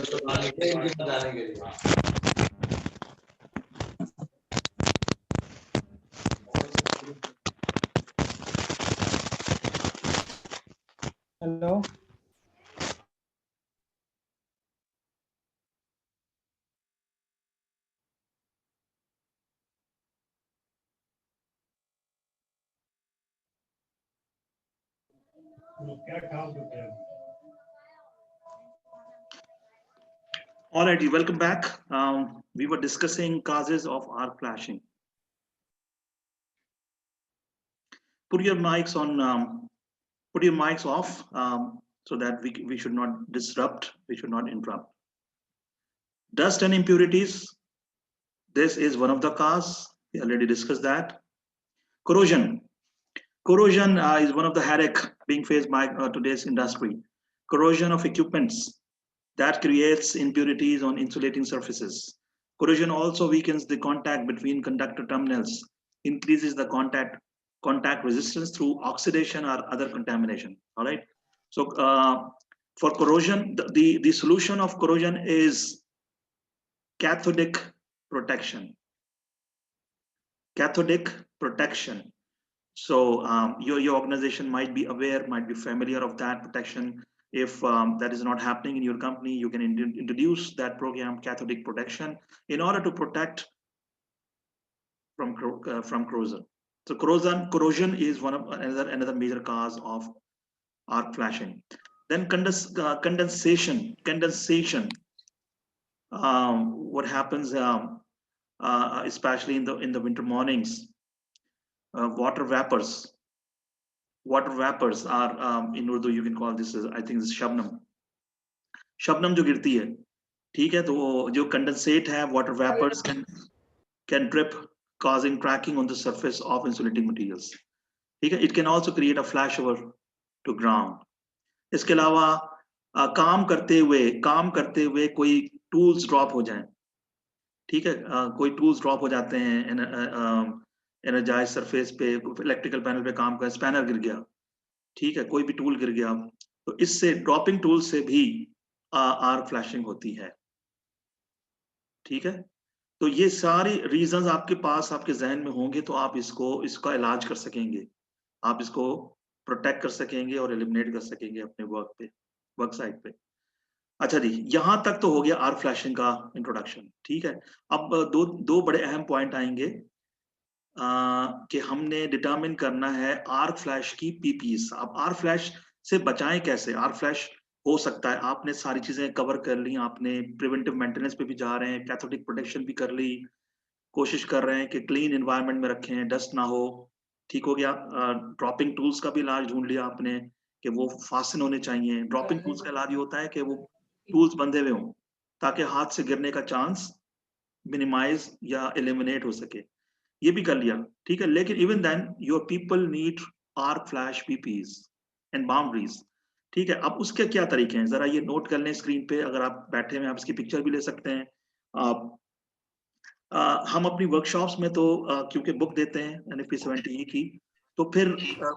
जाने के लिए। Hello All righty, welcome back. We were discussing causes of arc flashing. Put your mics on. Put your mics off so that we should not disrupt. We should not interrupt. Dust and impurities. This is one of the cause. We already discussed that. Corrosion. Corrosion is one of the headache being faced by today's industry. Corrosion of equipments that creates impurities on insulating surfaces. Corrosion also weakens the contact between conductor terminals, increases the contact resistance through oxidation or other contamination. All right. So for corrosion, the solution of corrosion is cathodic protection. Cathodic protection. So your organization might be aware, might be familiar of that protection. If that is not happening in your company, you can introduce that program, cathodic protection, in order to protect from corrosion. So corrosion is one of another major cause of arc flashing. Then condensation. What happens, especially in the winter mornings? Water vapors. Water vapors are in Urdu you can call this, I think this is Shabnam. Shabnam जो गिरती है, ठीक है, तो वो जो condensate है, water vapors can drip, causing cracking on the surface of insulating materials. ठीक है, it can also create a flashover to ground. इसके अलावा काम करते हुए कोई tools drop हो जाएं, ठीक है, कोई tools drop हो जाते हैं एनर्जाइज सरफेस पे, इलेक्ट्रिकल पैनल पे काम कर, स्पैनर गिर गया, ठीक है, कोई भी टूल गिर गया, तो इससे ड्रॉपिंग टूल से भी आर्क फ्लैशिंग होती है, ठीक है। तो ये सारी रीजंस आपके पास आपके जहन में होंगे तो आप इसका इलाज कर सकेंगे, आप इसको प्रोटेक्ट कर सकेंगे और एलिमिनेट कर सकेंगे अपने वर्क साइट पे। अच्छा जी, यहां तक तो हो गया आर्क फ्लैशिंग का इंट्रोडक्शन, ठीक है। अब दो बड़े अहम पॉइंट आएंगे कि हमने डिटरमिन करना है आर्क फ्लैश की पीपीस। अब आर्क फ्लैश से बचाएं कैसे? आर्क फ्लैश हो सकता है, आपने सारी चीजें कवर कर ली, आपने प्रिवेंटिव मेंटेनेंस पे भी जा रहे हैं, कैथोडिक प्रोटेक्शन भी कर ली, कोशिश कर रहे हैं कि क्लीन एनवायरनमेंट में रखें, डस्ट ना हो, ठीक हो गया। ड्रॉपिंग टूल्स का भी इलाज ढूंढ लिया आपने कि वो फास्टन होने चाहिए। ड्रॉपिंग टूल्स का इलाज ये होता है कि वो टूल्स बंधे हुए हों ताकि हाथ से गिरने का चांस मिनिमाइज या एलिमिनेट हो सके, ये भी कर लिया, ठीक है। लेकिन even then your people need arc flash PPEs and boundaries, ठीक है। अब उसके क्या तरीके हैं, जरा ये नोट कर लें स्क्रीन पे, अगर आप बैठे हैं आप इसकी पिक्चर भी ले सकते हैं। हम अपनी वर्कशॉप्स में तो क्योंकि बुक देते हैं NFP 70E की, तो फिर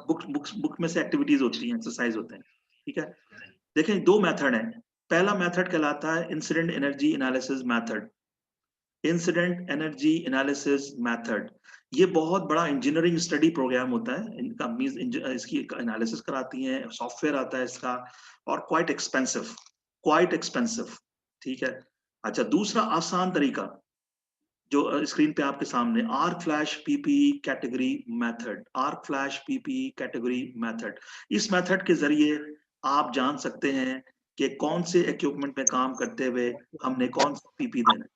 बुक में से एक्टिविटीज होती हैं, एक्सरसाइज होते हैं, ठीक है। देखें, दो मेथड हैं। पहला मेथड कहलाता है incident energy analysis method. Incident energy analysis method ये बहुत बड़ा इंजीनियरिंग स्टडी प्रोग्राम होता है, इनका मींस इसकी एनालिसिस कराती हैं, सॉफ्टवेयर आता है इसका, और क्वाइट एक्सपेंसिव, ठीक है। अच्छा, दूसरा आसान तरीका जो स्क्रीन पे आपके सामने, arc flash PPE category method. Arc flash PPE category method, इस मेथड के जरिए आप जान सकते हैं कि कौन से इक्विपमेंट में काम करते हुए हमने कौन सा पीपी देना है,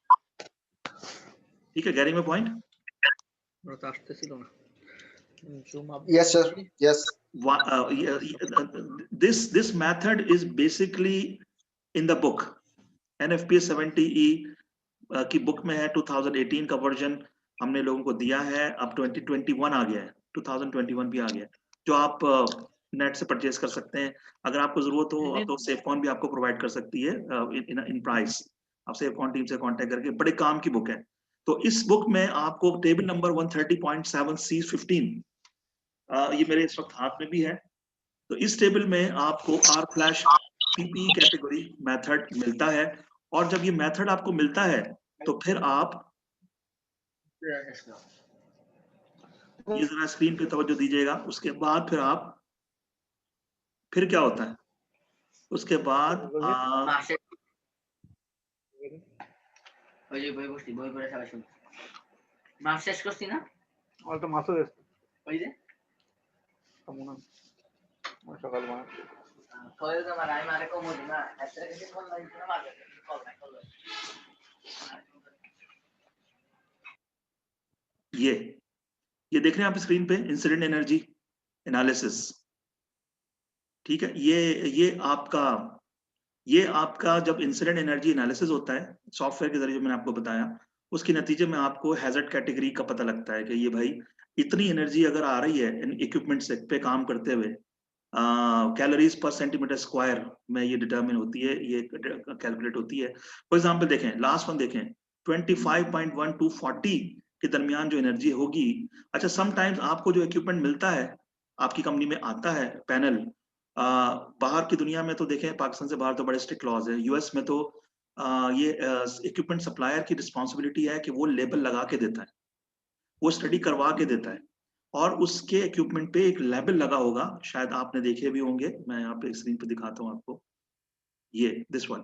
ठीक है। Getting my point? Yes sir, yes. This method is basically in the book NFP 70E की बुक में है, 2018 का वर्जन हमने लोगों को दिया है, अब 2021 आ गया है, 2021 भी आ गया है, जो आप नेट से परचेज कर सकते हैं। अगर आपको जरूरत हो तो सेफकॉन भी आपको प्रोवाइड कर सकती है इन प्राइस, आप सेफकॉन टीम से कांटेक्ट करके, बड़े काम की बुक है। तो इस बुक में आपको टेबल नंबर 130.7 C15 ये मेरे इस वक्त हाथ में भी है, तो इस टेबल में आपको arc flash PP category method मिलता है और जब ये मेथड आपको मिलता है तो फिर आप ये जरा स्क्रीन पे तवज्जो दीजिएगा। उसके बाद फिर क्या होता है, उसके बाद ওই যে বই পড়ছি, বই পড়ে সবাই শুনছি। মাছ শেষ করছি না? তো মাছও এসছে ওই যে সকাল মাছ কয়ে তো মানে আমি মারে কমো দিই না, একটা কিছু ফোন লাগি না মারে কল না কল। ये देख रहे हैं आप स्क्रीन पे इंसिडेंट एनर्जी एनालिसिस। ठीक है, ये आपका जब इंसिडेंट एनर्जी एनालिसिस होता है सॉफ्टवेयर के जरिए, जो मैंने आपको बताया, उसके नतीजे में आपको हैजर्ड कैटेगरी का पता लगता है कि ये भाई इतनी एनर्जी अगर आ रही है इक्विपमेंट से पे काम करते हुए, कैलोरीज पर सेंटीमीटर स्क्वायर में ये डिटरमिन होती है, ये कैलकुलेट होती है। फॉर एग्जांपल देखें, लास्ट वन देखें, 25.1 to 40 के दरमियान जो एनर्जी होगी। अच्छा, समटाइम्स आपको जो इक्विपमेंट मिलता है, आपकी कंपनी में आता है पैनल, बाहर की दुनिया में तो देखें, पाकिस्तान से बाहर तो बड़े स्ट्रिक्ट लॉज है। यूएस में तो ये इक्विपमेंट सप्लायर की रिस्पॉन्सिबिलिटी है कि वो लेबल लगा के देता है, वो स्टडी करवा के देता है, और उसके इक्विपमेंट पे एक लेबल लगा होगा, शायद आपने देखे भी होंगे, मैं यहाँ पे स्क्रीन पे दिखाता हूँ आपको, ये this one,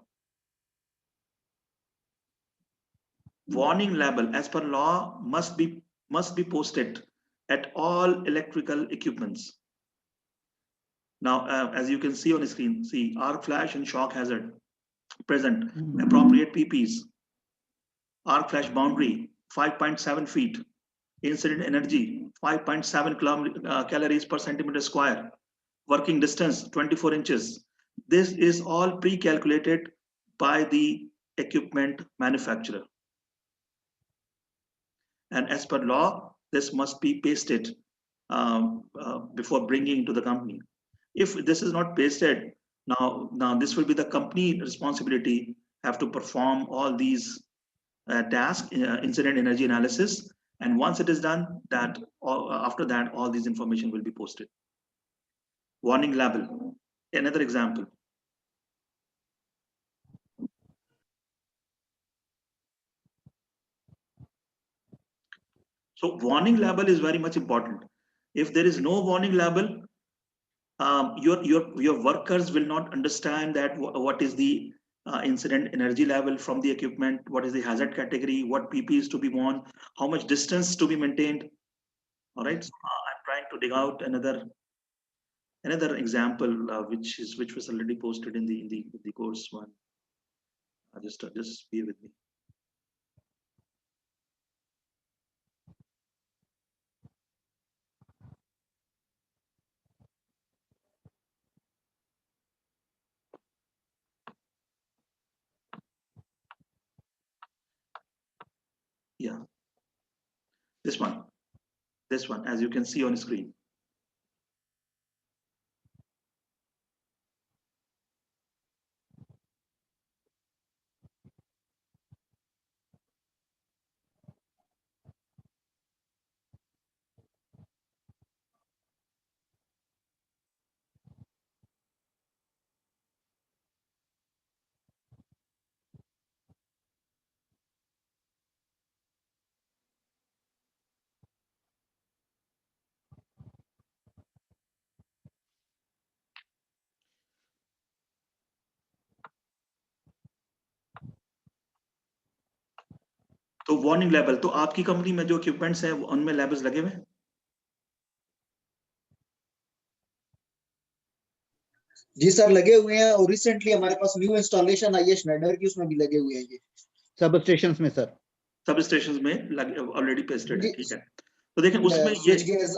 warning label as per law must be posted at all electrical equipments. Now as you can see on the screen, see arc flash and shock hazard present, appropriate PPs, arc flash boundary 5.7 feet, incident energy 5.7 calories per centimeter square, working distance 24 inches. This is all pre-calculated by the equipment manufacturer, and as per law this must be pasted before bringing to the company. If this is not pasted, now this will be the company responsibility, have to perform all these tasks, incident energy analysis, and once it is done, that after that all these information will be posted. Warning label, another example. So warning label is very much important. If there is no warning label, your workers will not understand that what is the incident energy level from the equipment, what is the hazard category, what PP is to be worn, how much distance to be maintained. All right, so, I'm trying to dig out another example which was already posted in the course one. Just be with me. Yeah, this one, as you can see on screen. तो warning level, तो आपकी company में जो equipments हैं उनमें levels लगे हुए हैं? जी सर, लगे हुए हैं, और रिसेंटली हमारे पास न्यू इंस्टॉलेशन आई है श्नाइडर की, उसमें भी लगे हुए हैं ये सब स्टेशंस में सर, सब स्टेशंस में ऑलरेडी पेस्टेड है। ठीक है, तो देखें उसमें ये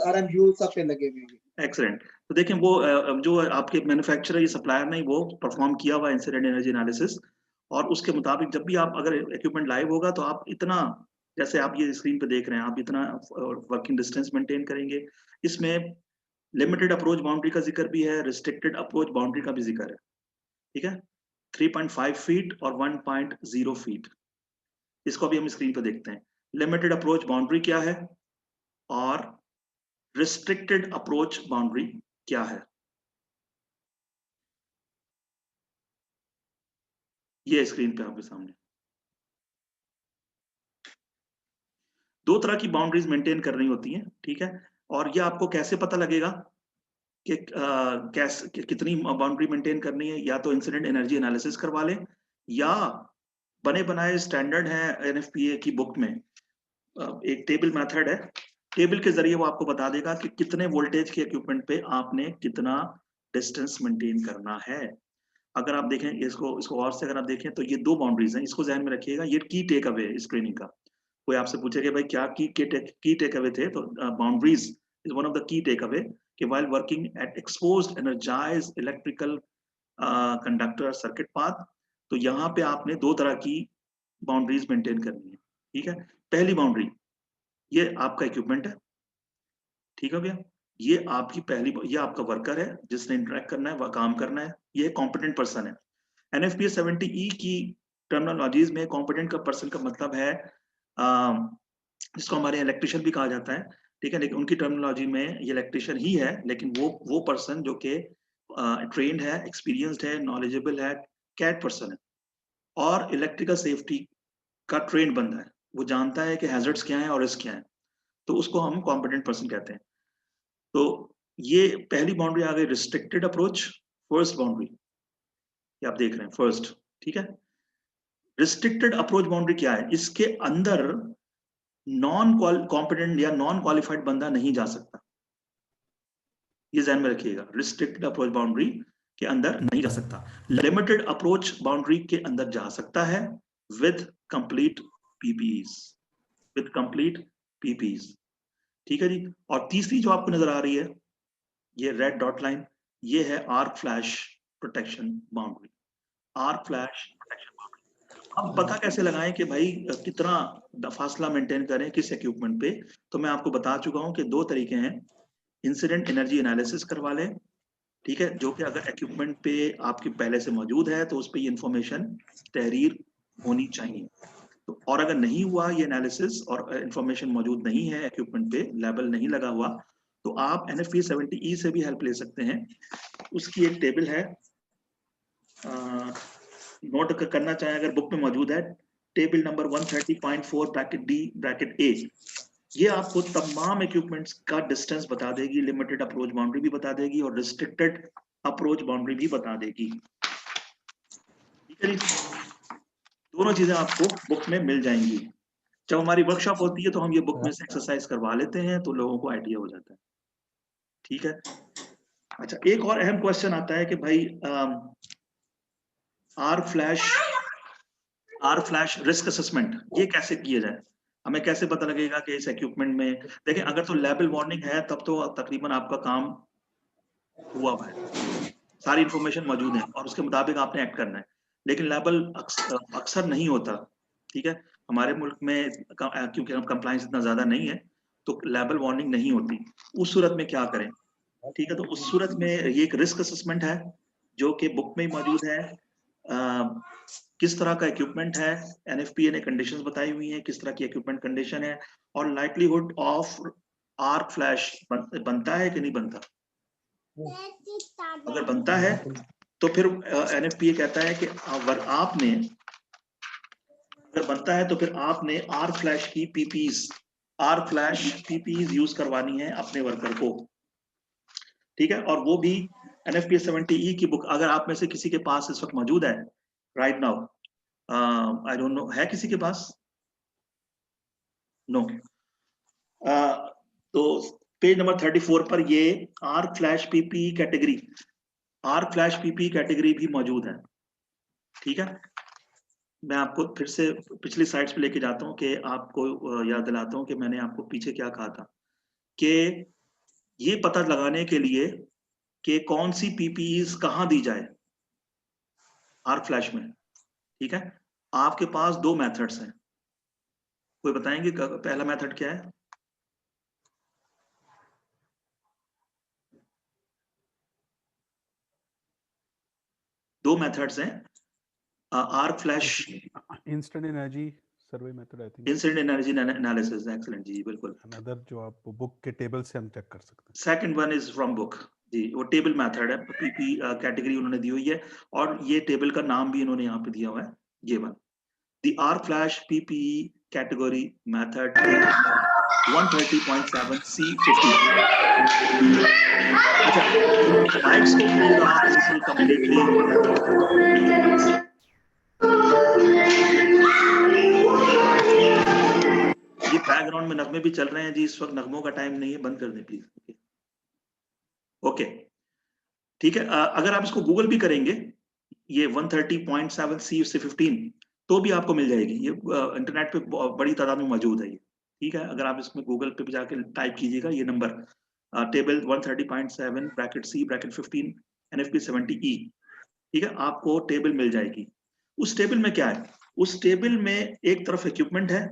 आरएमयू सब पे लगे हुए हैं। एक्सीलेंट। तो देखें वो जो आपके मैन्युफैक्चरर या सप्लायर ने वो परफॉर्म किया हुआ इंसिडेंट एनर्जी एनालिसिस, और उसके मुताबिक जब भी आप अगर इक्विपमेंट लाइव होगा तो आप इतना, जैसे आप ये स्क्रीन पे देख रहे हैं, आप इतना वर्किंग डिस्टेंस मेंटेन करेंगे। इसमें लिमिटेड अप्रोच बाउंड्री का जिक्र भी है, रिस्ट्रिक्टेड अप्रोच बाउंड्री का भी जिक्र है। ठीक है, 3.5 फीट और 1.0 फीट, इसको भी हम स्क्रीन पे देखते हैं। लिमिटेड अप्रोच बाउंड्री क्या है और रिस्ट्रिक्टेड अप्रोच बाउंड्री क्या है। ये स्क्रीन पे आपके सामने दो तरह की बाउंड्रीज मेंटेन करनी होती हैं, ठीक है। और ये आपको कैसे पता लगेगा कि कैसे कितनी बाउंड्री मेंटेन करनी है? या तो इंसिडेंट एनर्जी एनालिसिस करवा लें, या बने बनाए स्टैंडर्ड है एनएफपीए की बुक में एक टेबल मेथड है। टेबल के जरिए वो आपको बता देगा कि कितने वोल्टेज के इक्विपमेंट पे आपने कितना डिस्टेंस मेंटेन करना है। अगर आप देखें इसको और से अगर आप देखें तो ये दो बाउंड्रीज हैं, इसको ध्यान में रखिएगा। ये की टेक अवे है इस ट्रेनिंग का। कोई आपसे पूछे कि भाई क्या की टेक अवे थे, तो boundaries is one of the key take away कि while working at exposed energized electrical conductor circuit path, तो यहाँ पे आपने दो तरह की बाउंड्रीज मेंटेन करनी है, ठीक है। पहली बाउंड्री, ये आपका इक्विपमेंट है, ठीक है भैया। ये आपकी ये आपका वर्कर है जिसने इंटरेक्ट करना है, वह काम करना है, ये कॉम्पिटेंट पर्सन है। एनएफपीए 70E की टर्मिनोलॉजीज में कॉम्पिटेंट का पर्सन का मतलब है जिसको हमारे इलेक्ट्रिशियन भी कहा जाता है, ठीक है। लेकिन उनकी टर्मिनोलॉजी में ये इलेक्ट्रिशियन ही है, लेकिन वो पर्सन जो कि ट्रेन्ड है, एक्सपीरियंस्ड है, नॉलेजेबल है, कैट पर्सन है और इलेक्ट्रिकल सेफ्टी का ट्रेंड बंदा है। वो जानता है कि हैजर्ड्स क्या है और रिस्क क्या है, तो उसको हम कॉम्पिटेंट पर्सन कहते हैं। तो ये पहली बाउंड्री आ गई रिस्ट्रिक्टेड अप्रोच, फर्स्ट बाउंड्री ये आप देख रहे हैं फर्स्ट, ठीक है। रिस्ट्रिक्टेड अप्रोच बाउंड्री क्या है? इसके अंदर नॉन कॉम्पिटेंट या नॉन क्वालिफाइड बंदा नहीं जा सकता, ये ध्यान में रखिएगा। रिस्ट्रिक्टेड अप्रोच बाउंड्री के अंदर नहीं जा सकता। लिमिटेड अप्रोच बाउंड्री के अंदर जा सकता है with complete PPEs, with complete PPEs, ठीक है जी। और तीसरी जो आपको नजर आ रही है ये रेड डॉट लाइन, ये है arc flash protection boundary. Arc flash protection boundary अब पता कैसे लगाएं कि भाई कितना फासला मेंटेन करें किस इक्विपमेंट पे? तो मैं आपको बता चुका हूं कि दो तरीके हैं। इंसिडेंट एनर्जी एनालिसिस करवा लें, ठीक है, जो कि अगर इक्विपमेंट पे आपकी पहले से मौजूद है तो उस पर इंफॉर्मेशन तहरीर होनी चाहिए। तो और अगर नहीं हुआ ये एनालिसिस और इंफॉर्मेशन मौजूद नहीं है, इक्विपमेंट पे लेबल नहीं लगा हुआ, तो आप एनएफपी 70E से भी हेल्प ले सकते हैं। उसकी एक टेबल है, नोट करना चाहें अगर बुक में मौजूद है, table number 130.4 bracket D bracket A. ये आपको तमाम इक्विपमेंट्स का डिस्टेंस बता देगी, लिमिटेड अप्रोच बाउंड्री भी बता देगी और रिस्ट्रिक्टेड अप्रोच बाउंड्री भी बता देगी, ठीक है जी। दोनों चीजें आपको बुक में मिल जाएंगी। जब हमारी वर्कशॉप होती है तो हम ये बुक में से एक्सरसाइज करवा लेते हैं, तो लोगों को आइडिया हो जाता है, ठीक है। अच्छा, एक और अहम क्वेश्चन आता है कि भाई आर्क फ्लैश रिस्क असेसमेंट ये कैसे किया जाए? हमें कैसे पता लगेगा कि इस इक्विपमेंट में, देखें अगर तो लेबल वार्निंग है तब तो तकरीबन आपका काम हुआ है, सारी इंफॉर्मेशन मौजूद है और उसके मुताबिक आपने एक्ट करना है। लेकिन लेबल अक्सर नहीं होता, ठीक है। हमारे मुल्क में क्योंकि हम कंप्लायंस इतना ज्यादा नहीं है तो लेबल वार्निंग नहीं होती। उस सूरत में क्या करें, ठीक है। तो उस सूरत में ये एक रिस्क असेसमेंट है जो कि बुक में ही मौजूद है। किस तरह का इक्विपमेंट है, एनएफपीए ने कंडीशंस बताई हुई हैं, किस तरह की इक्विपमेंट कंडीशन है और लाइक्लीहुड ऑफ आर्क फ्लैश बनता है कि नहीं बनता। अगर बनता है तो फिर एनएफपीए कहता है कि अगर आपने, अगर बनता है तो फिर आपने आर्क फ्लैश की पीपीईज यूज करवानी है अपने वर्कर को, ठीक है। और वो भी एनएफपीए 70E की बुक अगर आप में से किसी के पास इस वक्त मौजूद है right now, I don't know, है किसी के पास? नो। तो पेज नंबर 34 पर ये आर्क फ्लैश पीपीई कैटेगरी भी मौजूद है, ठीक है। मैं आपको फिर से पिछली स्लाइड्स पे लेके जाता हूं कि आपको याद दिलाता हूं कि मैंने आपको पीछे क्या कहा था कि ये पता लगाने के लिए कि कौन सी पीपीईज कहां दी जाए आर्क फ्लैश में, ठीक है। आपके पास दो मेथड्स हैं, कोई बताएंगे पहला मेथड क्या है? दो मेथड्स हैं arc flash, instant energy survey method, I think incident energy analysis, excellent ji बिल्कुल। अनदर जो आप बुक के टेबल से हम चेक कर सकते हैं। Second one is from book, जी, वो टेबल मेथड है, पीपी कैटेगरी उन्होंने दी हुई है और ये टेबल का नाम भी इन्होंने यहाँ पे दिया हुआ है, ये वाला। The arc flash PPE category method is 130.7 C50. अच्छा, mics को please आप listen completely. ये बैकग्राउंड में नगमे भी चल रहे हैं जी, इस वक्त नगमों का टाइम नहीं है, बंद कर दें प्लीज। ओके, ठीक है। अगर आप इसको गूगल भी करेंगे, ये 130.7 C15 तो भी आपको मिल जाएगी, ये इंटरनेट पे बड़ी तादाद में मौजूद है ये, ठीक है। अगर आप इसमें गूगल पे जाके टाइप कीजिएगा ये number, table 130.7 bracket C bracket 15 NFP 70E, ठीक है, आपको टेबल मिल जाएगी। उस टेबल में क्या है, उस टेबल में एक तरफ इक्विपमेंट है,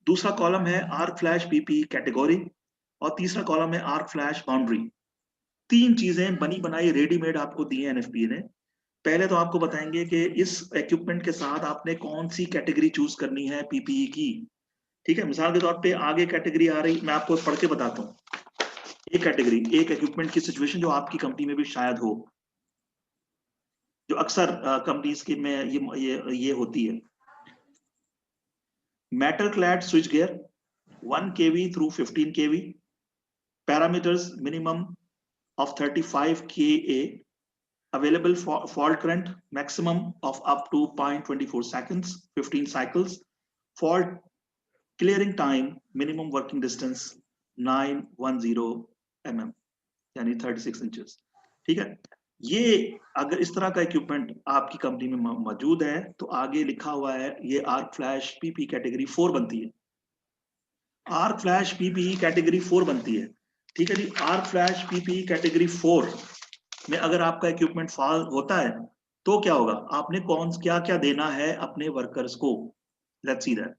दूसरा कॉलम है आर्क फ्लैश पीपी कैटेगरी और तीसरा कॉलम है आर्क फ्लैश बाउंड्री। तीन चीजें बनी बनाई रेडीमेड आपको दी है एनएफपी ने। पहले तो आपको बताएंगे कि इस इक्विपमेंट के साथ आपने कौन सी कैटेगरी चूज करनी है पीपीई की, ठीक है। मिसाल के तौर पे आगे कैटेगरी आ रही, मैं आपको पढ़ के बताता हूँ। एक कैटेगरी, एक इक्विपमेंट की सिचुएशन जो आपकी कंपनी में भी शायद हो, जो अक्सर कंपनीज के में ये होती है। Metal clad switch gear 1 kV through 15 kV, parameters minimum of 35 kA, available for fault current maximum of up to 0.24 seconds, 15 cycles, fault clearing time minimum working distance 910 mm यानी 36 inches, ठीक है। ये अगर इस तरह का इक्विपमेंट आपकी कंपनी में मौजूद है तो आगे लिखा हुआ है ये आर्क फ्लैश पीपी कैटेगरी 4 बनती है। आर्क फ्लैश पीपी कैटेगरी 4 बनती है, ठीक है जी। आर्क फ्लैश पीपी कैटेगरी 4 में अगर आपका इक्विपमेंट फॉल होता है तो क्या होगा, आपने क्या क्या देना है अपने वर्कर्स को, let's see that.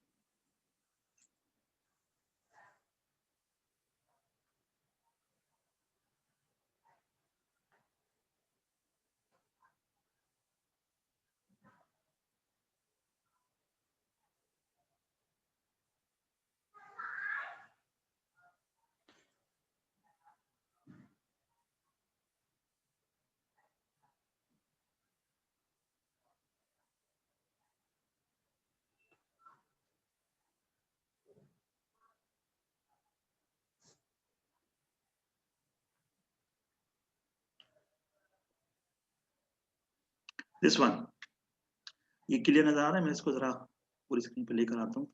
This one, ये क्लियर नजर आ रहा है? मैं इसको जरा पूरी स्क्रीन पे लेकर आता हूँ।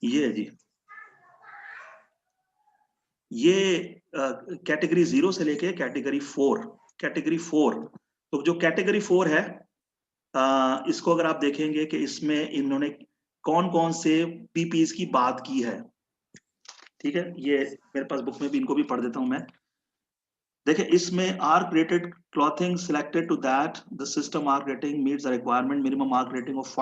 ये है जी, ये कैटेगरी 0 से लेके कैटेगरी 4, कैटेगरी 4। तो जो कैटेगरी 4 है, इसको अगर आप देखेंगे कि इसमें इन्होंने कौन कौन से पीपीज की बात की है, ठीक है। ये मेरे पास बुक में भी, इनको भी पढ़ देता हूं मैं। देखिए इसमें arc rated clothing selected to that the system arc rating meets the requirement minimum arc rating of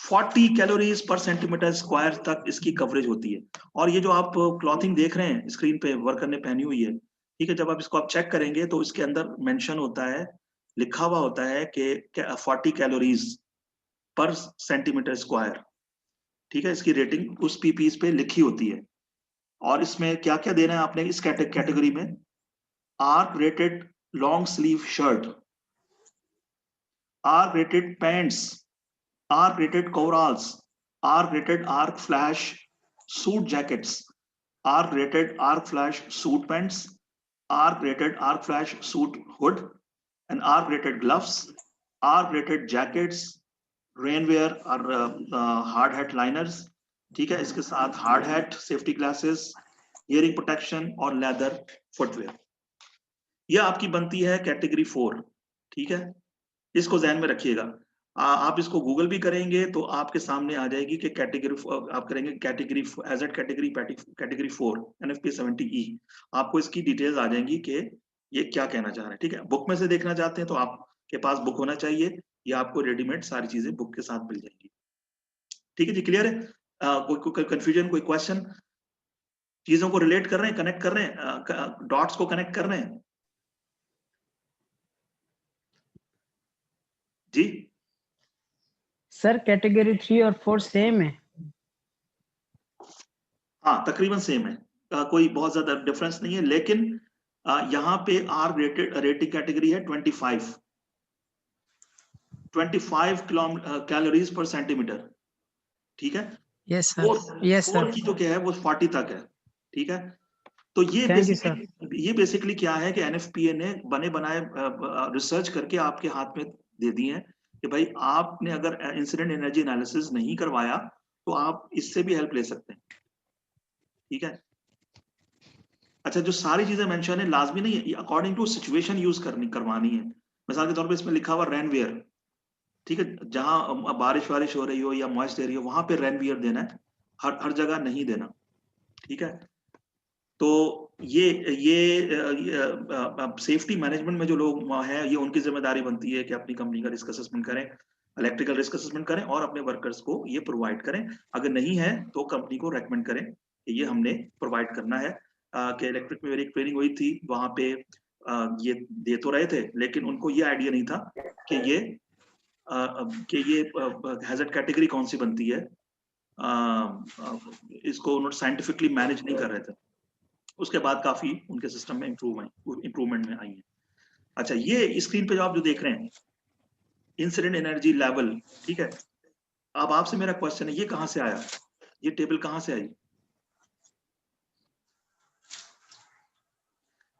40 calories per centimetre square तक इसकी कवरेज होती है। और ये जो आप क्लॉथिंग देख रहे हैं स्क्रीन पे वर्कर ने पहनी हुई है, ठीक है, जब आप इसको आप चेक करेंगे तो इसके अंदर मेंशन होता है, लिखा हुआ होता है कि 40 कैलोरीज पर सेंटीमीटर स्क्वायर, ठीक है। इसकी रेटिंग उस पीपीज पे लिखी होती है। और इसमें क्या क्या देना है आपने इस कैटेगरी में, arc rated long sleeve shirt, arc rated pants, arc rated coveralls, arc rated arc flash suit jackets, arc rated arc flash suit pants, arc rated arc flash suit hood and arc rated gloves, arc rated jackets, rainwear और hard hat liners, ठीक है। इसके साथ hard hat, safety glasses, hearing protection और leather footwear. यह आपकी बनती है कैटेगरी 4, ठीक है। इसको ध्यान में रखिएगा। आप इसको गूगल भी करेंगे तो आपके सामने आ जाएगी कि कैटेगरी आप करेंगे category aged category 4 NFP 70E, आपको इसकी डिटेल्स आ जाएंगी कि ये क्या कहना चाह रहे हैं, ठीक है। बुक में से देखना चाहते हैं तो आपके पास बुक होना चाहिए, या आपको रेडीमेड सारी चीजें बुक के साथ मिल जाएंगी, ठीक है जी। क्लियर है? कोई कंफ्यूजन, कोई क्वेश्चन? चीजों को रिलेट कर रहे हैं, कनेक्ट कर रहे हैं, डॉट्स को कनेक्ट कर रहे हैं जी। सर कैटेगरी 3 और 4 सेम है? हाँ तकरीबन सेम है, कोई बहुत ज्यादा डिफरेंस नहीं है, लेकिन यहाँ पे आर रेटिंग कैटेगरी है 25 कैलोरीज पर सेंटीमीटर, ठीक है। Yes, sir. Yes, sir. Four की जो क्या है वो 40 तक है, ठीक है। तो ये Thank you, sir. बेसिकली क्या है कि एनएफपीए ने बने बनाए रिसर्च करके आपके हाथ में दे दी है कि भाई आपने अगर इंसिडेंट एनर्जी एनालिसिस नहीं करवाया तो आप इससे भी हेल्प ले सकते हैं, ठीक है। अच्छा, जो सारी चीजें मेंशन है लाजमी नहीं है, अकॉर्डिंग टू सिचुएशन यूज करवानी है। मिसाल के तौर पे इसमें लिखा हुआ रेनवेयर, ठीक है, जहां बारिश वारिश हो रही हो या मॉइस्ट एरिया वहां पे रेनवियर देना है, हर जगह नहीं देना, ठीक है। तो ये सेफ्टी मैनेजमेंट में जो लोग हैं ये उनकी जिम्मेदारी बनती है कि अपनी कंपनी का रिस्क असेसमेंट करें, इलेक्ट्रिकल रिस्क असेसमेंट करें और अपने वर्कर्स को ये प्रोवाइड करें। अगर नहीं है तो कंपनी को रेकमेंड करें कि ये हमने प्रोवाइड करना है। कि इलेक्ट्रिक में मेरी एक ट्रेनिंग हुई थी, वहां पे ये दे तो रहे थे लेकिन उनको ये आइडिया नहीं था कि ये हैजर्ड कैटेगरी कौन सी बनती है, इसको उन्होंने साइंटिफिकली मैनेज नहीं कर रहे थे। उसके बाद काफी उनके सिस्टम में इंप्रूवमेंट में आई है। अच्छा, ये स्क्रीन पे जो आप जो देख रहे हैं इंसिडेंट एनर्जी लेवल, ठीक है। अब आपसे मेरा क्वेश्चन है, ये कहां से आया, ये टेबल कहां से आई?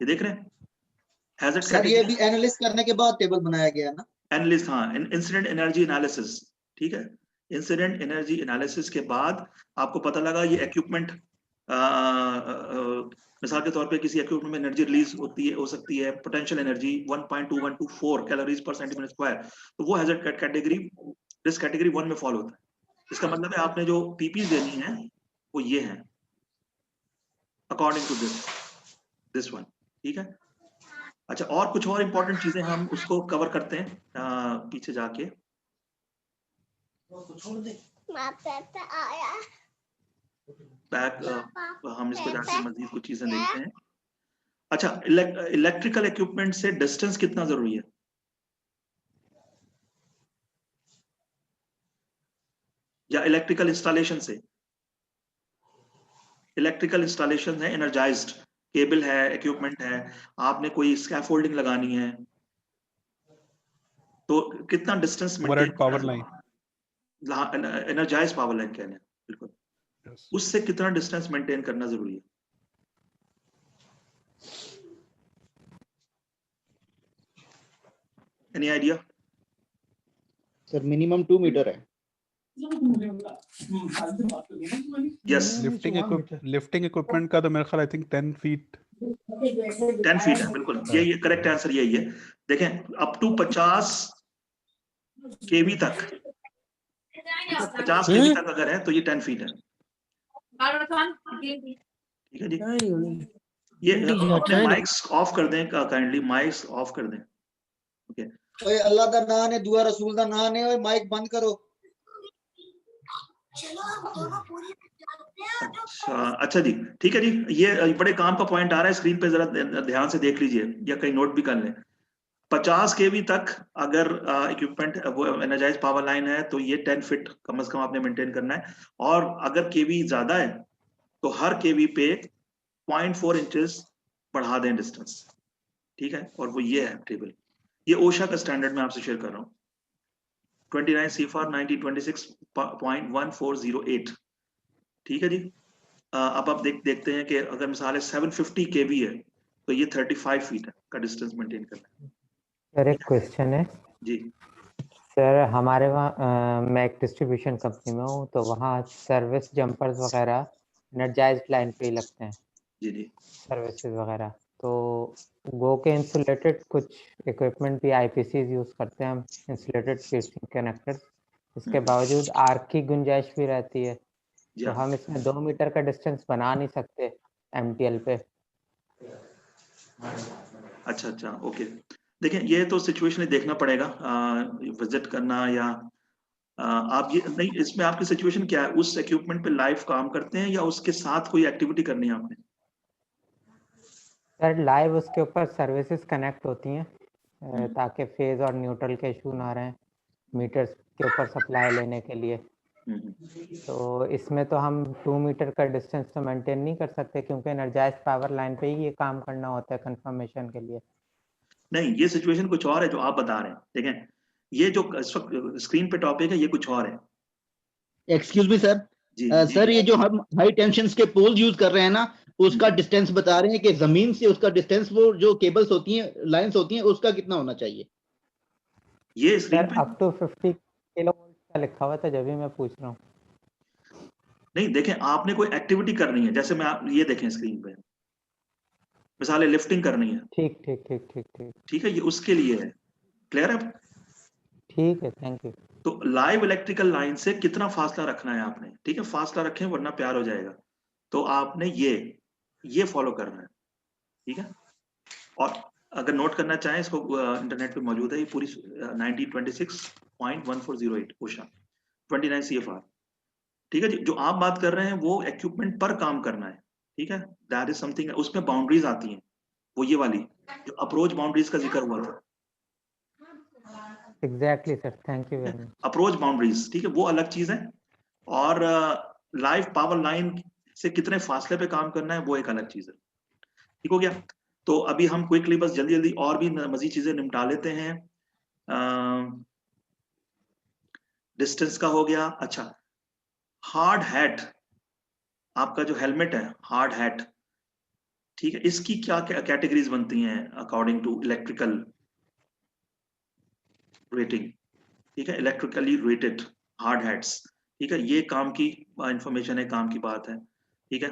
ये देख रहे हैं हैजर्ड सर ये भी एनालिसिस करने के बाद टेबल बनाया गया ना? एनालिस्ट, हाँ, इंसिडेंट एनर्जी एनालिसिस, ठीक है। इंसिडेंट एनर्जी एनालिसिस के बाद आपको पता लगा ये इक्विपमेंट, मिसाल के तौर पे किसी इक्विपमेंट में एनर्जी रिलीज होती है, हो सकती है potential energy 1.2124 calories per centimetre square, तो वो हैजर्ड कैटेगरी रिस्क कैटेगरी 1 में फॉल होता है। इसका मतलब है आपने जो पीपी देनी है वो ये है अकॉर्डिंग टू दिस वन, ठीक है। अच्छा, और कुछ और इंपॉर्टेंट चीजें हम उसको कवर करते हैं पीछे जाके। बैक हम इसको जाके मजीद कुछ चीजें देखते हैं। अच्छा, इलेक्ट्रिकल इक्विपमेंट से डिस्टेंस कितना जरूरी है? या इलेक्ट्रिकल इंस्टॉलेशन से, इलेक्ट्रिकल इंस्टॉलेशन है, एनर्जाइज्ड केबल है, इक्विपमेंट है, आपने कोई स्कैफोल्डिंग लगानी है, तो कितना distance maintain, power line, energised power line कहने हैं, बिल्कुल, उससे कितना डिस्टेंस मेंटेन करना जरूरी है? Any idea? Sir minimum 2 metre है। यस, लिफ्टिंग इक्विपमेंट का तो मेरे ख्याल आई थिंक 10 फीट 10 फीट है, बिल्कुल, ये करेक्ट आंसर यही है। देखें, अप टू 50 केवी तक, 50 केवी तक अगर है तो ये 10 फीट है, ठीक है जी। ये अपने माइक्स ऑफ कर दें, काइंडली माइक्स ऑफ कर दें, ओके। ओए अल्लाह दा नाम है, दुआ रसूल दा नाम है, ओए माइक बंद करो। अच्छा जी, ठीक है जी। ये बड़े काम का पॉइंट आ रहा है स्क्रीन पे, जरा ध्यान से देख लीजिए या कहीं नोट भी कर लें। 50 केवी तक अगर इक्विपमेंट वो एनर्जाइज पावर लाइन है तो ये 10 फीट कम से कम आपने मेंटेन करना है, और अगर केवी ज्यादा है तो हर केवी पे 0.4 इंचेस बढ़ा दें डिस्टेंस, ठीक है। और वो ये है टेबल, ये ओशा का स्टैंडर्ड में आपसे शेयर कर रहा हूँ, 29 CFR 1926.1408, ठीक है जी। अब आप देखते हैं कि अगर मिसाल है 750 केवी है तो ये 35 फीट है का डिस्टेंस मेंटेन करना है। सर एक क्वेश्चन है जी सर, हमारे वहाँ मैं एक डिस्ट्रीब्यूशन कंपनी में हूँ, तो वहाँ सर्विस जंपर्स वगैरह एनर्जाइज्ड लाइन पे ही लगते हैं जी जी, सर्विसेज वगैरह। तो गो के इंसुलेटेड कुछ इक्विपमेंट भी आईपीसीज यूज करते हैं हम, इंसुलेटेड स्विचिंग कनेक्टर्स, इसके बावजूद आर्क की गुंजाइश भी रहती है, तो हम इसमें 2 मीटर का डिस्टेंस बना नहीं सकते एमटीएल पे। अच्छा, ओके। देखिए, ये तो सिचुएशन देखना पड़ेगा, विजिट करना या आप ये नहीं, इसमें आपकी सिचुएशन क्या है, उस इक्विपमेंट पे लाइव काम करते हैं या उसके साथ कोई एक्टिविटी करनी है आपने? सर लाइव उसके ऊपर सर्विसेज कनेक्ट होती हैं ताकि फेज और न्यूट्रल के इशू ना रहें मीटर्स के ऊपर सप्लाई लेने के लिए। तो इसमें तो हम 2 मीटर का डिस्टेंस तो मेंटेन नहीं कर सकते, क्योंकि एनर्जाइज पावर लाइन पे ही ये काम करना होता है कंफर्मेशन के लिए। नहीं, ये सिचुएशन कुछ और है जो आप बता रहे हैं। देखें, ये जो इस वक्त स्क्रीन पे टॉपिक है ये कुछ और है। एक्सक्यूज मी सर, जी सर ये जो हम हाई टेंशन के पोल यूज कर रहे हैं ना, उसका डिस्टेंस बता रहे हैं कि जमीन से उसका डिस्टेंस, वो जो केबल्स होती हैं, लाइंस होती हैं, उसका कितना होना चाहिए? ये स्क्रीन सर पे अप टू 50 किलोवोल्ट का लिखा हुआ था, जब भी मैं पूछ रहा हूँ। नहीं, देखें आपने कोई एक्टिविटी करनी है, जैसे मैं ये देखें स्क्रीन पे मिसाल लिफ्टिंग करनी है, ठीक ठीक ठीक ठीक ठीक ठीक है, ये उसके लिए है। क्लियर है? ठीक है, थैंक यू। तो लाइव इलेक्ट्रिकल लाइन से कितना फासला रखना है आपने, ठीक है, फासला रखें वरना प्यार हो जाएगा। तो आपने ये फॉलो करना है, ठीक है। और अगर नोट करना चाहें इसको इंटरनेट पे मौजूद है, ये पूरी 1926.1408 ओशा 29 CFR, ठीक है जी। जो आप बात कर रहे हैं वो इक्विपमेंट पर काम करना है, ठीक है, दैट इज समथिंग। उसमें बाउंड्रीज आती हैं, वो ये वाली जो अप्रोच बाउंड्रीज का जिक्र हुआ था, exactly sir, thank you very much. Approach boundaries, ठीक है, वो अलग चीज है। और लाइव पावर लाइन से कितने फासले पे काम करना है वो एक अलग चीज है। ठीक हो गया? तो अभी हम क्विकली बस जल्दी जल्दी और भी मजीद चीजें निपटा लेते हैं। डिस्टेंस का हो गया। अच्छा, हार्ड हैट, आपका जो हेलमेट है हार्ड हैट, ठीक है, इसकी क्या कैटेगरीज बनती हैं अकॉर्डिंग टू इलेक्ट्रिकल रेटिंग, ठीक है, इलेक्ट्रिकली रेटेड हार्ड हैट्स, ठीक है, ये काम की इंफॉर्मेशन है, काम की बात है, ठीक है,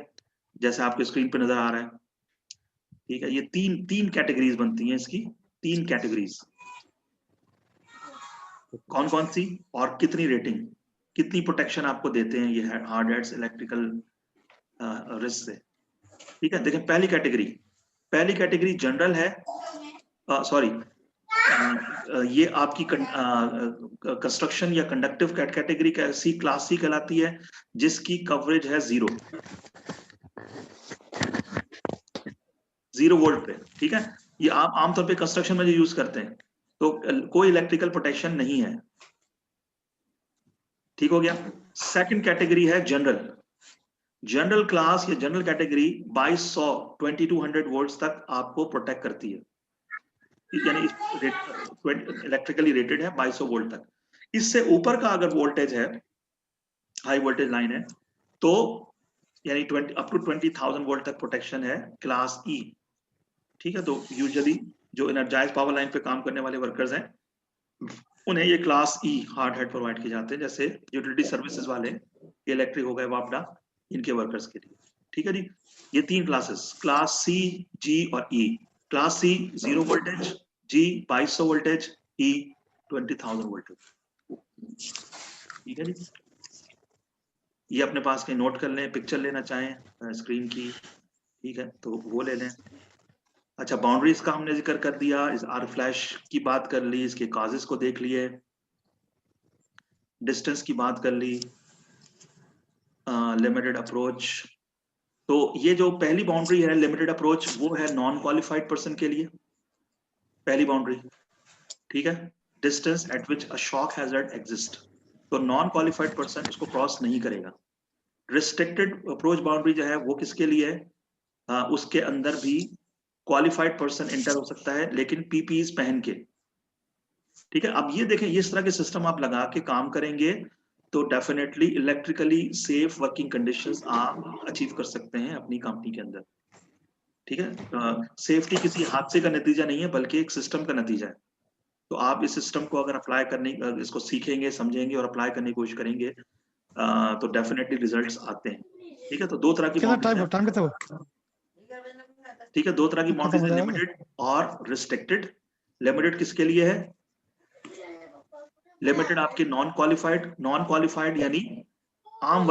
जैसे आपके स्क्रीन पे नजर आ रहा है, ठीक है। ये तीन कैटेगरीज बनती हैं इसकी, 3 कैटेगरीज, कौन कौन सी और कितनी रेटिंग, कितनी प्रोटेक्शन आपको देते हैं ये हार्ड हैट्स इलेक्ट्रिकल रिस्क से, ठीक है। देखें, पहली कैटेगरी जनरल है, सॉरी, ये आपकी कंस्ट्रक्शन या कंडक्टिव कैटेगरी कैसी क्लास सी कहलाती है, जिसकी कवरेज है 0 वोल्ट पे, ठीक है। ये आप आमतौर पे कंस्ट्रक्शन में जो यूज करते हैं, तो कोई इलेक्ट्रिकल प्रोटेक्शन नहीं है, ठीक हो गया। सेकंड कैटेगरी है जनरल क्लास या जनरल कैटेगरी 2200 वोल्ट्स तक आपको प्रोटेक्ट करती है, यानी इलेक्ट्रिकली रेटेड है 2200 वोल्ट तक। इससे ऊपर का अगर वोल्टेज है, हाई वोल्टेज लाइन है, तो यानी अप टू 20,000 वोल्ट तक प्रोटेक्शन है क्लास ई, ठीक है। तो यूजुअली जो एनर्जाइज पावर लाइन पे काम करने वाले वर्कर्स हैं, उन्हें ये क्लास ई हार्ड हैट प्रोवाइड किए जाते हैं, जैसे यूटिलिटी सर्विसेज वाले, इलेक्ट्रिक हो गए, वापडा, इनके वर्कर्स के लिए, ठीक है जी। ये 3 क्लासेस, क्लास सी, जी और ई। क्लास सी 0 वोल्टेज, जी 2200 वोल्टेज, ई 20,000 वोल्टेज, ठीक है जी। ये अपने पास कहीं नोट कर लें, पिक्चर लेना चाहें स्क्रीन की, ठीक है, तो वो ले लें। अच्छा, बाउंड्रीज का हमने जिक्र कर दिया, इस आर फ्लैश की बात कर ली, इसके काजेस को देख लिए, डिस्टेंस की बात कर ली, लिमिटेड अप्रोच। तो ये जो पहली बाउंड्री है लिमिटेड अप्रोच, वो है नॉन क्वालिफाइड पर्सन के लिए पहली बाउंड्री, ठीक है, distance eight which a shock hazard exist. तो नॉन क्वालिफाइड पर्सन इसको क्रॉस नहीं करेगा। रिस्ट्रिक्टेड अप्रोच बाउंड्री जो है वो किसके लिए है, उसके अंदर भी क्वालिफाइड पर्सन एंटर हो सकता है, लेकिन पीपीईज पहन के, ठीक है। अब ये देखें, इस तरह के सिस्टम आप लगा के काम करेंगे तो definitely electrically safe working conditions आप अचीव कर सकते हैं अपनी कंपनी के अंदर, ठीक है। सेफ्टी किसी हादसे का नतीजा नहीं है, बल्कि एक सिस्टम का नतीजा है। तो आप इस सिस्टम को अगर अप्लाई करने, इसको सीखेंगे, समझेंगे और अप्लाई करने की कोशिश करेंगे, तो डेफिनेटली रिजल्ट्स आते हैं, ठीक है। तो 2 तरह की बाउंड्रीज हैं, ठीक है, 2 तरह की बाउंड्रीज है, लिमिटेड और रिस्ट्रिक्टेड। लिमिटेड किसके लिए है? लिमिटेड आपके नॉन क्वालिफाइड यानी आम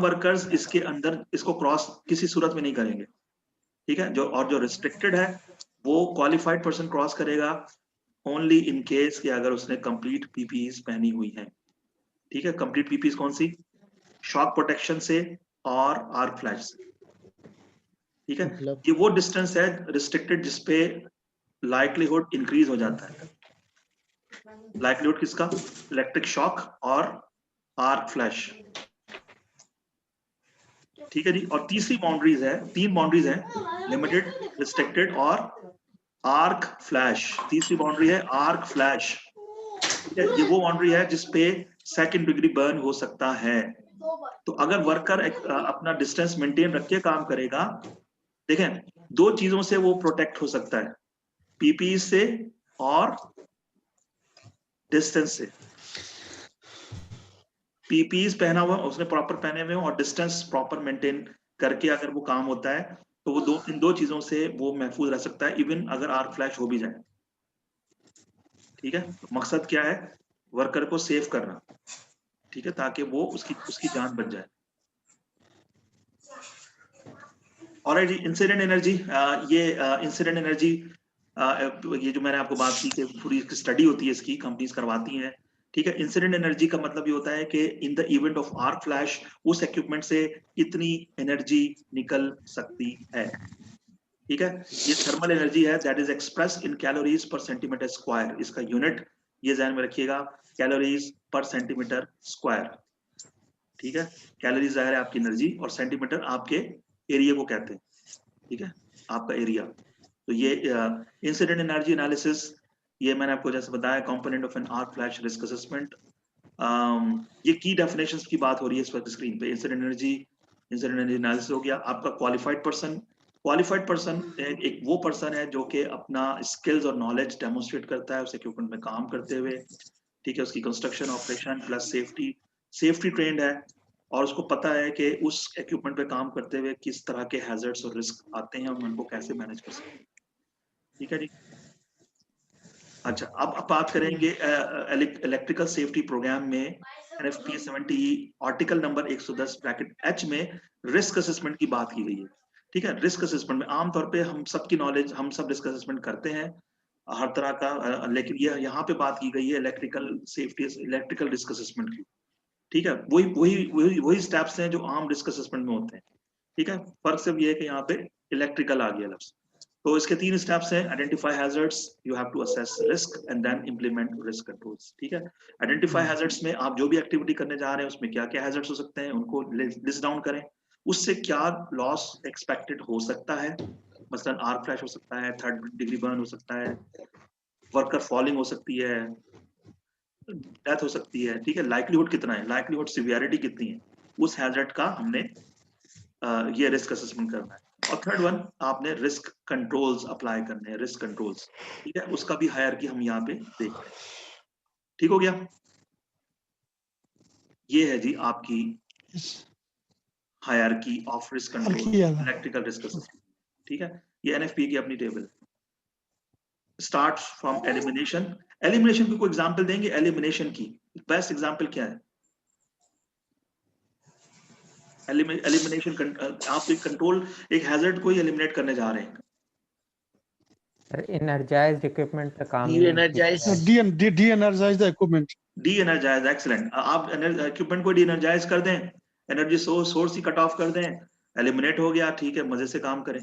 वर्कर्स इसके अंदर इसको क्रॉस किसी सूरत में नहीं करेंगे, ठीक है। जो रिस्ट्रिक्टेड है वो क्वालिफाइड पर्सन क्रॉस करेगा ओनली इन केस कि अगर उसने कंप्लीट पीपीईज पहनी हुई है, ठीक है। कंप्लीट पीपीईज कौन सी? शॉक प्रोटेक्शन से और आर्क फ्लैश से, ठीक है। ये वो डिस्टेंस है रिस्ट्रिक्टेड जिसपे लाइक्लीहुड इंक्रीज हो जाता है। लाइक्लीहुड किसका? इलेक्ट्रिक शॉक और आर्क फ्लैश, ठीक है जी। और तीसरी बाउंड्रीज है, 3 बाउंड्रीज है, लिमिटेड, रिस्ट्रिक्टेड और आर्क फ्लैश। तीसरी बाउंड्री है आर्क फ्लैश, ठीक है। ये वो बाउंड्री है जिसपे सेकंड डिग्री बर्न हो सकता है। तो अगर वर्कर अपना डिस्टेंस मेंटेन रख के काम करेगा, देखें 2 चीजों से वो प्रोटेक्ट हो सकता है, पीपीई से और डिस्टेंस से। पीपीई पहना हुआ, उसने प्रॉपर पहने हुए और डिस्टेंस प्रॉपर मेंटेन करके अगर वो काम होता है तो वो इन दो चीजों से वो महफूज रह सकता है, इवन अगर आर्क फ्लैश हो भी जाए, ठीक है। तो मकसद क्या है, वर्कर को सेव करना, ठीक है, ताकि वो उसकी जान बच जाए। ऑलराइट, इंसिडेंट एनर्जी, ये इंसिडेंट एनर्जी, ये जो मैंने आपको बात की कि पूरी स्टडी होती है इसकी, कंपनीज करवाती हैं, ठीक है। इंसिडेंट एनर्जी का मतलब ये होता है कि in the event of arc flash उस इक्विपमेंट से इतनी एनर्जी निकल सकती है, ठीक है। ये थर्मल एनर्जी है, that is express in calories per centimetre square. इसका यूनिट ये ध्यान में रखिएगा, कैलोरीज पर सेंटीमीटर स्क्वायर, ठीक है। कैलोरीज है आपकी एनर्जी और सेंटीमीटर आपके एरिया को कहते हैं, ठीक है, आपका एरिया। तो ये इंसिडेंट एनर्जी एनालिसिस, ये मैंने आपको जैसे बताया, component of an arc flash risk assessment. ये की डेफिनेशंस की बात हो रही है इस वक्त स्क्रीन पे। इंसिडेंट एनर्जी एनालिसिस हो गया। आपका क्वालिफाइड पर्सन एक वो पर्सन है जो कि अपना स्किल्स और नॉलेज डेमोन्स्ट्रेट करता है उस इक्विपमेंट में काम करते हुए, ठीक है। उसकी construction, operation plus safety trend है और उसको पता है कि उस इक्विपमेंट पे काम करते हुए किस तरह के हैजर्ड्स और रिस्क आते हैं और उनको कैसे मैनेज कर सकते हैं, ठीक है जी। अच्छा, अब बात करेंगे इलेक्ट्रिकल सेफ्टी प्रोग्राम में NFPA 70 article number 110 bracket H में रिस्क असेसमेंट की बात की गई है, ठीक है। रिस्क असेसमेंट में आमतौर पे हम सबकी नॉलेज, हम सब रिस्क असेसमेंट करते हैं हर तरह का, लेकिन ये यहाँ पे बात की गई है electrical safety, electrical risk assessment की, ठीक है। वही स्टेप्स हैं जो आम रिस्क असेसमेंट में होते हैं, ठीक है। फर्क सिर्फ ये है कि यहाँ पे इलेक्ट्रिकल आ गया लफ्ज। तो इसके 3 स्टेप्स हैं, identify hazards, you have to assess risk and then implement risk controls, ठीक है। आइडेंटिफाई हैजर्ड्स में आप जो भी एक्टिविटी करने जा रहे हैं उसमें क्या क्या हैजर्ड्स हो सकते हैं उनको लिस्ट डाउन करें, उससे क्या लॉस एक्सपेक्टेड हो सकता है। मसलन आर्क फ्लैश हो सकता है, 3rd डिग्री बर्न हो सकता है, वर्कर फॉलिंग हो सकती है, डेथ हो सकती है, ठीक है। लाइक्लीहुड कितना है, लाइक्लीहुड सिवियरिटी कितनी है, उस हैजर्ड का हमने ये रिस्क असेसमेंट करना है। और 3rd वन, आपने रिस्क कंट्रोल्स अप्लाई करने हैं, रिस्क कंट्रोल्स, ठीक है। उसका भी हायरार्की हम यहाँ पे देख रहे हैं, ठीक हो गया। ये है जी आपकी hierarchy of risk control, electrical risk assessment, ठीक है। ये NFPA की अपनी table. Start from elimination. Elimination की कोई एग्जांपल देंगे, एलिमिनेशन की बेस्ट एग्जांपल क्या है? एलिमिनेशन, आप एक कंट्रोल, एक हैजर्ड को ही एलिमिनेट करने जा रहे हैं। एनर्जाइज्ड इक्विपमेंट पे काम de-energize the equipment. D-energise, excellent. आप इक्विपमेंट को डी-एनर्जाइज कर दें, एनर्जी सोर्स ही कट ऑफ कर दें, एलिमिनेट हो गया, ठीक है, मजे से काम करें।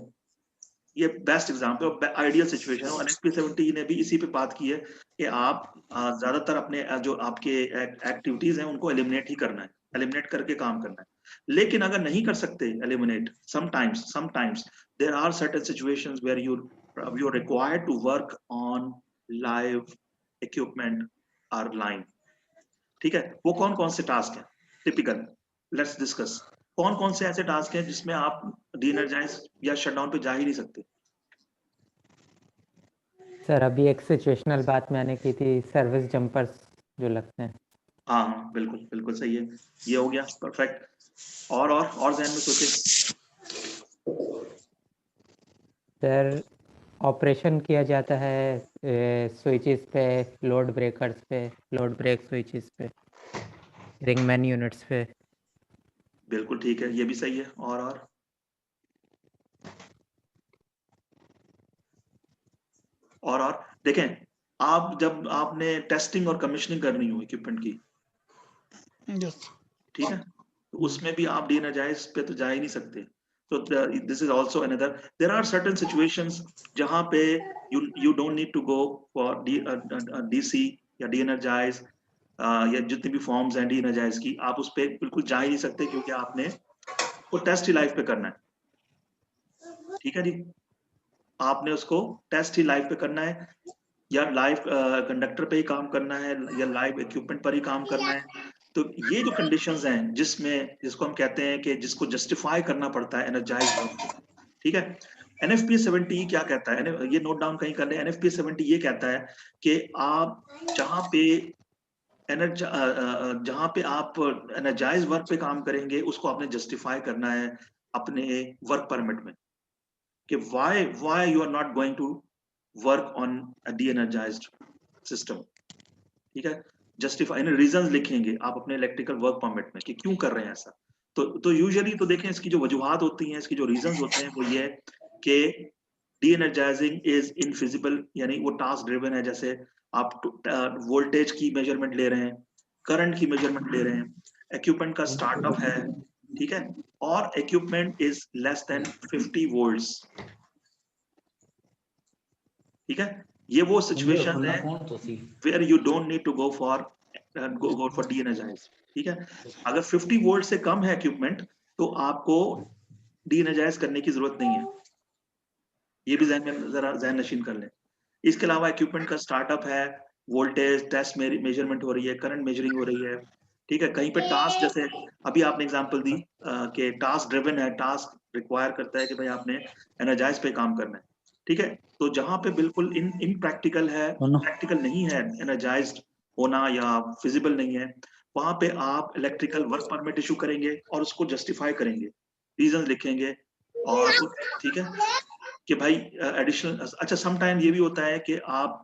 ये best example of ideal situation है। NFPA 70 ने भी इसी पे बात की है कि आप ज्यादातर अपने जो आपके एक्टिविटीज हैं उनको एलिमिनेट ही करना है, एलिमिनेट करके काम करना है। लेकिन अगर नहीं कर सकते eliminate, sometimes there are certain situations where you're required to work on live equipment or line, ठीक है। वो कौन कौन से टास्क हैं टिपिकल, लेट्स डिस्कस। कौन कौन से ऐसे टास्क हैं जिसमें आप डी-एनर्जाइज या शटडाउन पे जा ही नहीं सकते? सर अभी एक सिचुएशनल बात मैंने की थी, सर्विस जंपर्स जो लगते हैं। हाँ बिल्कुल बिल्कुल सही है, ये हो गया, परफेक्ट। और ज़हन में सोचे। सर ऑपरेशन किया जाता है स्विचेस पे, लोड ब्रेकर्स पे, लोड ब्रेक स्विचेस पे, रिंगमैन यूनिट्स पे। बिल्कुल ठीक है, ये भी सही है। और देखें, आप जब आपने टेस्टिंग और कमीशनिंग करनी हो इक्विपमेंट की, ठीक है, तो उसमें भी आप डी-एनर्जाइज पे तो जा ही नहीं सकते। तो this is also another, there are certain situations जहां पे you don't need to go for DC या डी-एनर्जाइज, या जितनी भी फॉर्म्स हैं डी एनर्जाइज की, आप उस पर बिल्कुल जा ही नहीं सकते, क्योंकि आपने वो टेस्ट ही लाइव पे करना है। ठीक है जी, आपने उसको टेस्ट ही लाइव पे करना है, या लाइव कंडक्टर पे ही काम करना है, या लाइव इक्विपमेंट पर ही काम करना है। तो ये जो कंडीशंस हैं जिसको हम कहते हैं कि जिसको जस्टिफाई करना पड़ता है एनर्जाइज वर्क, ठीक है। NFPA 70 क्या कहता है, ये नोट डाउन कहीं कर लें। NFPA 70 ये कहता है कि आप जहां पे आप एनर्जाइज वर्क पे काम करेंगे, उसको आपने जस्टिफाई करना है अपने वर्क परमिट में, कि why you are not going to work on a de-energized system, ठीक है। जस्टिफाई रीजंस लिखेंगे आप अपने इलेक्ट्रिकल वर्क परमिट में कि क्यों कर रहे हैं ऐसा। तो यूजुअली तो देखें, इसकी जो वजूहात होती हैं, इसकी जो रीजंस होते हैं, वो ये है कि de-energizing is infeasible, यानी वो टास्क ड्रिवन है। जैसे आप वोल्टेज की मेजरमेंट ले रहे हैं, करंट की मेजरमेंट ले रहे हैं, इक्विपमेंट का स्टार्टअप है, ठीक है, और equipment is less than 50 volts, ठीक है। ये वो सिचुएशन है where you don't need to go for de-energize, ठीक है। अगर 50 वोल्ट से कम है इक्विपमेंट, तो आपको de-energize करने की जरूरत नहीं है। ये भी जहन नशीन कर लें। इसके अलावा इक्विपमेंट का स्टार्टअप है, वोल्टेज टेस्ट मेजरमेंट हो रही है, करंट मेजरिंग हो रही है, ठीक है। कहीं पे टास्क, जैसे अभी आपने एग्जांपल दी कि टास्क ड्रिवन है, टास्क रिक्वायर करता है कि भाई आपने एनर्जाइज पे काम करना है, ठीक है। तो जहां पे बिल्कुल इनप्रैक्टिकल है, प्रैक्टिकल नहीं है एनर्जाइज्ड होना, या फिजिबल नहीं है, वहां पे आप इलेक्ट्रिकल वर्क परमिट इशू करेंगे और उसको जस्टिफाई करेंगे, रीजन लिखेंगे, और ठीक है कि भाई एडिशनल। अच्छा, सम टाइम ये भी होता है कि आप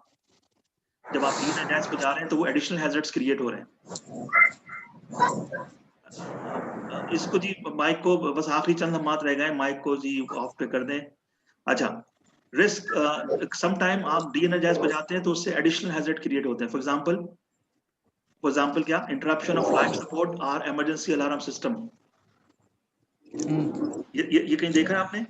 जब आप de-energize पे जा रहे हैं तो वो एडिशनल हैजर्ड्स क्रिएट हो रहे हैं। इसको जी माइक को बस आखिरी चंद लम्हात रह गए, माइक को जी ऑफ पे कर दें। अच्छा, रिस्क सम टाइम आप de-energize पे जाते हैं तो उससे एडिशनल हैजर्ड क्रिएट होते हैं। फॉर एग्जांपल क्या, इंटरप्शन ऑफ लाइफ सपोर्ट और इमरजेंसी अलार्म सिस्टम। ये कहीं देखा है आपने?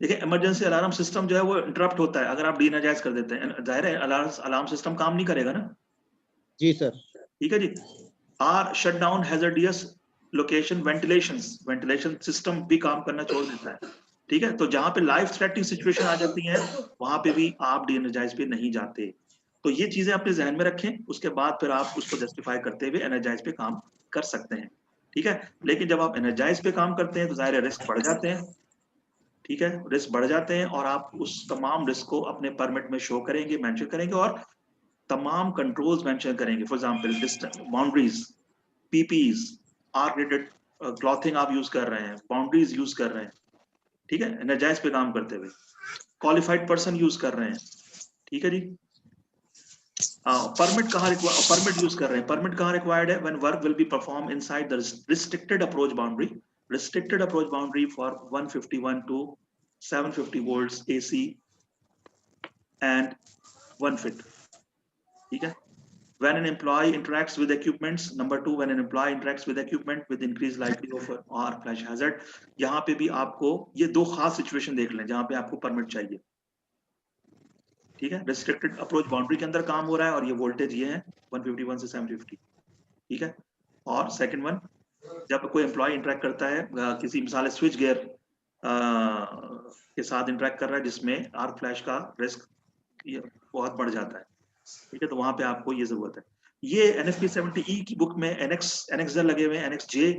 देखिए, इमरजेंसी अलार्म सिस्टम जो है वो इंटरप्ट होता है अगर आप de-energize कर देते हैं। जाहिर है अलार्म सिस्टम काम नहीं करेगा ना। जी सर, ठीक है जी। Are shut down hazardous location ventilation system भी काम करना छोड़ देता है, ठीक है। तो जहां पे लाइफ थ्रेटनिंग सिचुएशन आ जाती है, वहां पे भी आप de-energize पे नहीं जाते। तो ये चीजें अपने जहन में रखें, उसके बाद फिर आप उसको जस्टिफाई करते हुए एनर्जाइज पे काम कर सकते हैं, ठीक है। लेकिन जब आप एनर्जाइज पे काम करते हैं तो जाहिर है रिस्क बढ़ जाते हैं, ठीक है, रिस्क बढ़ जाते हैं, और आप उस तमाम रिस्क को अपने परमिट में शो करेंगे, मेंशन करेंगे, और तमाम कंट्रोल्स मेंशन करेंगे। For example distance, boundaries, PPEs, arc graded clothing आप यूज कर रहे हैं, बाउंड्रीज यूज कर रहे हैं, ठीक है, एनर्जाइज पे काम करते हुए, क्वालिफाइड पर्सन यूज कर रहे हैं, ठीक है जी। परमिट यूज कर रहे हैं, परमिट कहाँ रिक्वायर्ड है? When work will be perform inside the restricted approach boundary for 151 to 750 volts AC and 1 feet, ठीक है। When an employee interacts with equipments, number 2, when an employee interacts with equipment with increased likelihood of or flash hazard, यहाँ पे भी आपको ये दो खास situation देख लें जहाँ पे आपको परमिट चाहिए, ठीक है। रिस्ट्रिक्टेड अप्रोच बाउंड्री के अंदर काम हो रहा है और ये वोल्टेज ये है 151 से 750, ठीक है। और सेकंड वन, जब कोई एम्प्लॉय इंटरेक्ट करता है किसी मिसाल स्विच गियर के साथ इंटरेक्ट कर रहा है जिसमें आर्क फ्लैश का रिस्क बहुत बढ़ जाता है, ठीक है, तो वहां पे आपको ये जरूरत है। ये NFPA 70E की बुक में एनेक्स लगे हुए हैं, एनेक्स जे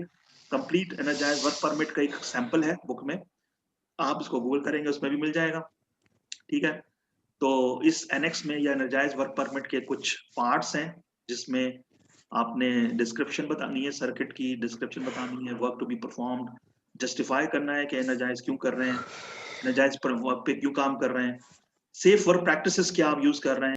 कंप्लीट एनर्जाइज वर्क परमिट का एक सैंपल है बुक में, आप इसको गूगल करेंगे उसमें भी मिल जाएगा, ठीक है। तो इस एनेक्स में या एनर्जाइज वर्क परमिट के कुछ पार्ट्स हैं जिसमें आपने डिस्क्रिप्शन बतानी है, सर्किट की डिस्क्रिप्शन बतानी है, work to be performed, justify करना है कि एनर्जाइज क्यों कर रहे हैं, एनर्जाइज पर पे क्यों काम कर रहे हैं, सेफ वर्क प्रैक्टिसेस क्या आप यूज कर रहे हैं।